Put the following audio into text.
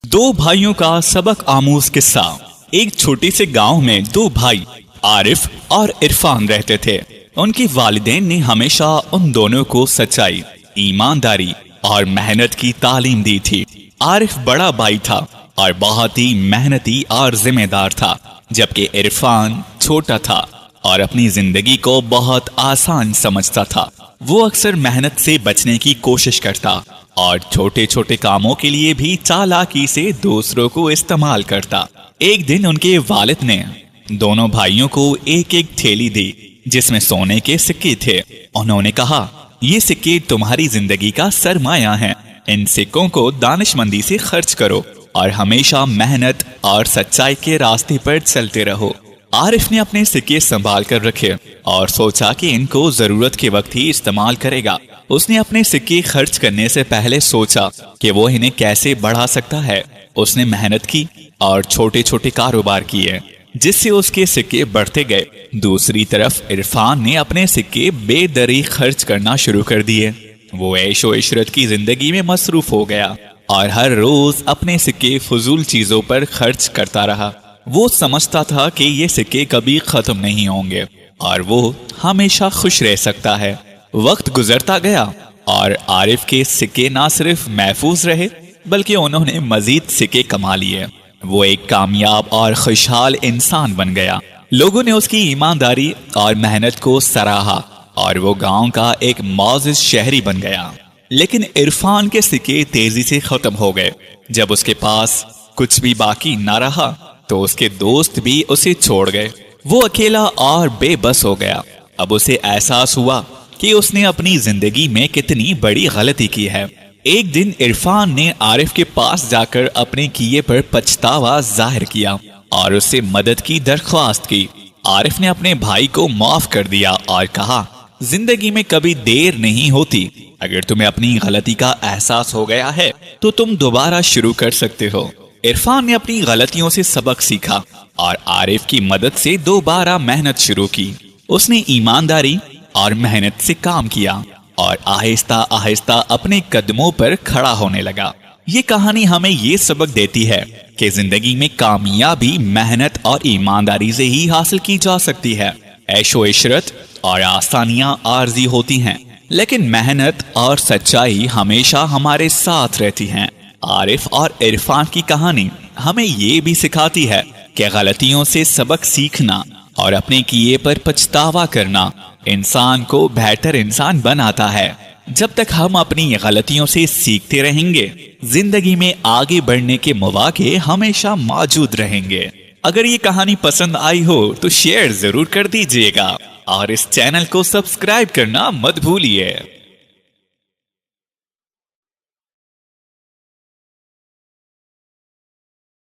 दो भाइयों का सबक आमूज किस्सा। एक छोटे से गांव में दो भाई आरिफ और इरफान रहते थे। उनके वालिदैन ने हमेशा उन दोनों को सच्चाई, ईमानदारी और मेहनत की तालीम दी थी। आरिफ बड़ा भाई था और बहुत ही मेहनती और जिम्मेदार था, जबकि इरफान छोटा था और अपनी जिंदगी को बहुत आसान समझता था। वो अक्सर मेहनत से बचने की कोशिश करता और छोटे छोटे कामों के लिए भी चालाकी से दूसरों को इस्तेमाल करता। एक दिन उनके वालिद ने दोनों भाइयों को एक एक थैली दी जिसमें सोने के सिक्के थे। उन्होंने कहा, ये सिक्के तुम्हारी जिंदगी का सरमाया है। इन सिक्कों को दानिशमंदी से खर्च करो और हमेशा मेहनत और सच्चाई के रास्ते पर चलते रहो। आरिफ ने अपने सिक्के संभाल कर रखे और सोचा कि इनको जरूरत के वक्त ही इस्तेमाल करेगा। उसने अपने सिक्के खर्च करने से पहले सोचा कि वो इन्हें कैसे बढ़ा सकता है। उसने मेहनत की और छोटे छोटे कारोबार किए, जिससे उसके सिक्के बढ़ते गए। दूसरी तरफ इरफान ने अपने सिक्के बेदरी खर्च करना शुरू कर दिए। वो ऐशो इशरत की जिंदगी में मसरूफ हो गया और हर रोज अपने सिक्के फजूल चीजों पर खर्च करता रहा। वो समझता था कि ये सिक्के कभी खत्म नहीं होंगे और वो हमेशा खुश रह सकता है। वक्त गुजरता गया और आरिफ के सिक्के ना सिर्फ महफूज रहे बल्कि उन्होंने मजीद सिक्के कमा लिए। वो एक कामयाब और खुशहाल इंसान बन गया। लोगों ने उसकी ईमानदारी और मेहनत को सराहा और वो गांव का एक मौजूद शहरी बन गया। लेकिन इरफान के सिक्के तेजी से खत्म हो गए। जब उसके पास कुछ भी बाकी ना रहा तो उसके दोस्त भी उसे छोड़ गए। वो अकेला और बेबस हो गया। अब उसे एहसास हुआ कि उसने अपनी जिंदगी में कितनी बड़ी गलती की है। एक दिन इरफान ने आरिफ के पास जाकर अपने किए पर पछतावा जाहिर किया और उससे मदद की दरख्वास्त की। आरिफ ने अपने भाई को माफ कर दिया और कहा, जिंदगी में कभी देर नहीं होती। अगर तुम्हें अपनी गलती का एहसास हो गया है तो तुम दोबारा शुरू कर सकते हो। इरफान ने अपनी गलतियों से सबक सीखा और आरिफ की मदद से दोबारा मेहनत शुरू की। उसने ईमानदारी और मेहनत से काम किया और आहिस्ता आहिस्ता अपने कदमों पर खड़ा होने लगा। ये कहानी हमें ये सबक देती है कि जिंदगी में कामयाबी मेहनत और ईमानदारी से ही हासिल की जा सकती है। ऐशो इशरत और आसानियां आर्जी होती हैं, लेकिन मेहनत और सच्चाई हमेशा हमारे साथ रहती हैं। आरिफ और इरफान की कहानी हमें ये भी सिखाती है कि गलतियों से सबक सीखना और अपने किए पर पछतावा करना इंसान को बेहतर इंसान बनाता है। जब तक हम अपनी गलतियों से सीखते रहेंगे, जिंदगी में आगे बढ़ने के मौके हमेशा मौजूद रहेंगे। अगर ये कहानी पसंद आई हो तो शेयर जरूर कर दीजिएगा और इस चैनल को सब्सक्राइब करना मत भूलिए।